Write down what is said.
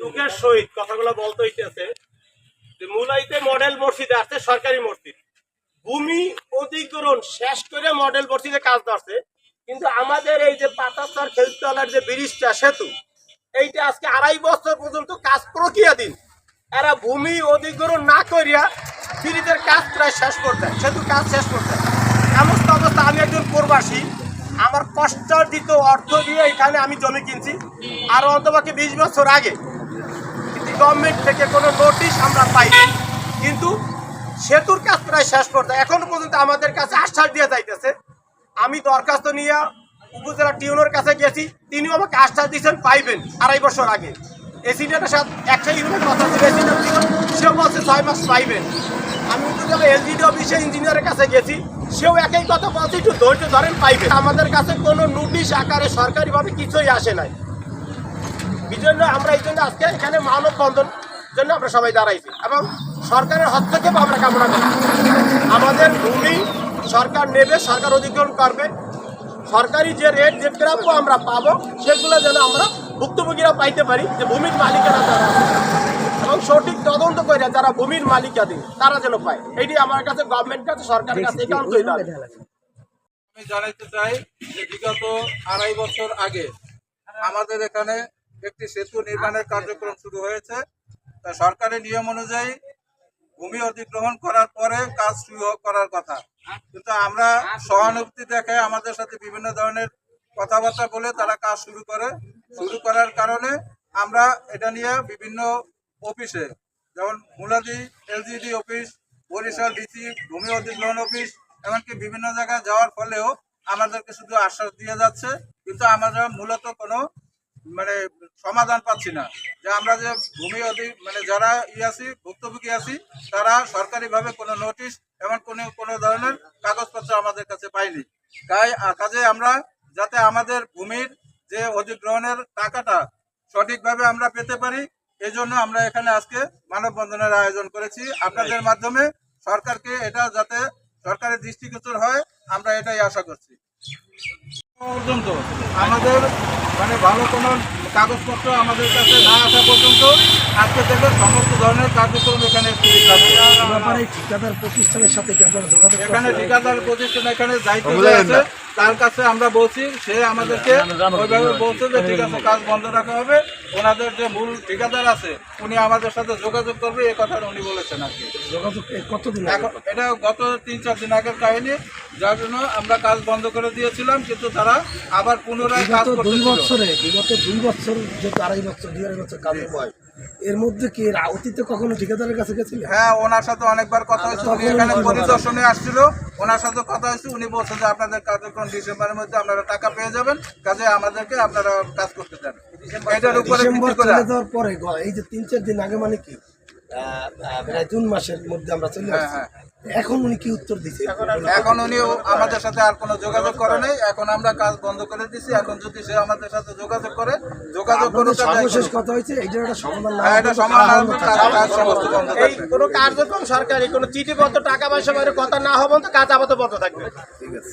দুঃখের সহিত কথাগুলো বলতে হইতেছে যে মুলাইতে মডেল মসজিদে আছে সরকারি মসজিদ, ভূমি অধিগ্রহণ শেষ করে মডেল মসজিদে কাজ ধরছে, কিন্তু আমাদের এই যে পাতাস্তর খেলতলার যে ব্রিজটা সেতু, এইটা আজকে 2.5 বছর পর্যন্ত কাজ প্রক্রিয়াধীন। এরা ভূমি অধিগ্রহণ না করিয়া ব্রিজের কাজ প্রায় শেষ করতে, সেতু কাজ শেষ করতে। এমন অবস্থা, আমি একজন প্রবাসী, আমার কষ্টার্জিত অর্থ দিয়ে এখানে আমি জমি কিনছি আর অন্তপক্ষে 20 বছর আগে, কিন্তু গভর্নমেন্ট থেকে কোনো নোটিশ আমরা পাইনি, কিন্তু সেতুর কাজ প্রায় শেষ করতে এখনো পর্যন্ত আমাদের কাছে আশ্বাস দিয়ে যাইতেছে। আমি দরখাস্ত নিয়ে উপজেলা টিউনের কাছে গেছি, তিনিও আমাকে আশ্বাস দিয়েছেন পাইবেন 2.5 বছর আগে। এসিডিওর সাথে একটা ইউনিট কথা ছিল, সেও বলছে 6 মাস পাইবেন। আমি উপজেলা এলজিডি অফিসে ইঞ্জিনিয়ারের কাছে গেছি, সেও একই কথা বলছে, একটু ধৈর্য ধরেন পাইবেন। আমাদের কাছে কোনো নোটিশ আকারে সরকারিভাবে কিছুই আসে নাই। এই জন্য আমরা এই জন্য আজকে এখানে মানববন্ধন জন্য আমরা সবাই দাঁড়াইছি এবং সরকারের হস্তক্ষেপ আমরা কামনা করি। আমাদের ভূমি সরকার নেবে, সরকার অধিগ্রহণ করবে, সরকারি যে রেট যে প্রাপ্য আমরা পাবো সেগুলো যেন আমরা ভুক্তভোগীরা পাইতে পারি, যে ভূমির মালিকেরা যারা এবং সঠিক তদন্ত করে যারা ভূমির মালিকাধীন তারা যেন পায়। এটি আমার কাছে গভর্নমেন্ট কাছে সরকারের কাছে একান্তই দাবি। আমি জানাইতে চাই যে বিগত 2.5 বছর আগে আমাদের এখানে একটি সেতু নির্মাণের কার্যক্রম শুরু হয়েছে। তা সরকারের নিয়ম অনুযায়ী ভূমি অধিগ্রহণ করার পরে কাজ শুরু করার কথা, কিন্তু আমরা সহানুভূতি দেখে আমাদের সাথে বিভিন্ন ধরনের কথাবার্তা বলে তারা কাজ শুরু করার কারণে আমরা এটা নিয়ে বিভিন্ন অফিসে, যেমন Muladi LGD office, Barishal DC ভূমি অধিগ্রহণ অফিস, এমনকি বিভিন্ন জায়গায় যাওয়ার ফলেও আমাদেরকে শুধু আশ্বাস দিয়ে যাচ্ছে, কিন্তু আমরা মূলত কোনো সমাধান পাচ্ছি না। যে আমরা যে ভূমি যারা আছি ভুক্তভোগী আছি, তারা সরকারিভাবে কোনো নোটিশ এমন কোনো ধরনের কাগজপত্র আমাদের কাছে পাইনি। কাজে আমরা যাতে আমাদের ভূমির যে অধিগ্রহণের টাকাটা সঠিকভাবে আমরা পেতে পারি, এই জন্য আমরা এখানে আজকে মানববন্ধনের আয়োজন করেছি। আপনাদের মাধ্যমে সরকারকে এটা যাতে সরকারের দৃষ্টিগোচর হয়, আমরা এটাই আশা করছি। পর্যন্ত আমাদের ভালো কোনো কাগজপত্র আমাদের কাছে না আসা পর্যন্ত আজকে থেকে সমস্ত ধরনের কার্যক্রম এখানে ঠিকাদার প্রতিষ্ঠানের সাথে এখানে ঠিকাদার প্রতিষ্ঠান এখানে দায়িত্ব আছে, তার কাছে আমরা বলছি, সে আমাদেরকে ওইভাবে বলছে যে ঠিক আছে কাজ বন্ধ রাখা হবে, ওনাদের যে মূল ঠিকাদার আছে উনি আমাদের সাথে যোগাযোগ করবে, এই কথা উনি বলেছেন আর কি। যোগাযোগ কতদিন এটা গত 3-4 দিন আগের কাহিনী, যার জন্য আমরা কাজ বন্ধ করে দিয়েছিলাম, কিন্তু তারা আবার পুনরায় কাজ করতে বিগত 2 বছর যে 2.5 বছর 2.5 বছর কাজ হয়, এর মধ্যে কি এর অতীতে কখনো ঠিকাদারের কাছে গেছিল? হ্যাঁ, ওনার সাথে অনেকবার কথা হয়েছে, উনি এখানে পরিদর্শনে আসছিল, ওনার সাথে কথা হয়েছে, উনি বলছেন যে আপনাদের কার্যক্রম ডিসেম্বরের মধ্যে আপনারা টাকা পেয়ে যাবেন, কাজে আমাদেরকে আপনারা কাজ করতে দেন। এটার উপরে ভিত্তি করে পরে এই যে 3-4 দিন আগে কি প্রায় জুন মাসের মধ্যে আমরা চলে আসছি, এখন উনি কি উত্তর দিচ্ছে? এখন উনি আমাদের সাথে আর কোনো যোগাযোগ করে নাই, এখন আমরা কাজ বন্ধ করে দিচ্ছি। এখন যদি সে আমাদের সাথে যোগাযোগ করে সর্বশেষ কথা হয়েছে এইটার একটা সমাধান না, এটা সমাধান সমস্ত বন্ধ এই কোনো কার্যক্রম সরকারি কোনো চিঠিবদ্ধ টাকা পয়সা কথা না হবেন তো কাজ আপাতত বন্ধ থাকবে। ঠিক আছে।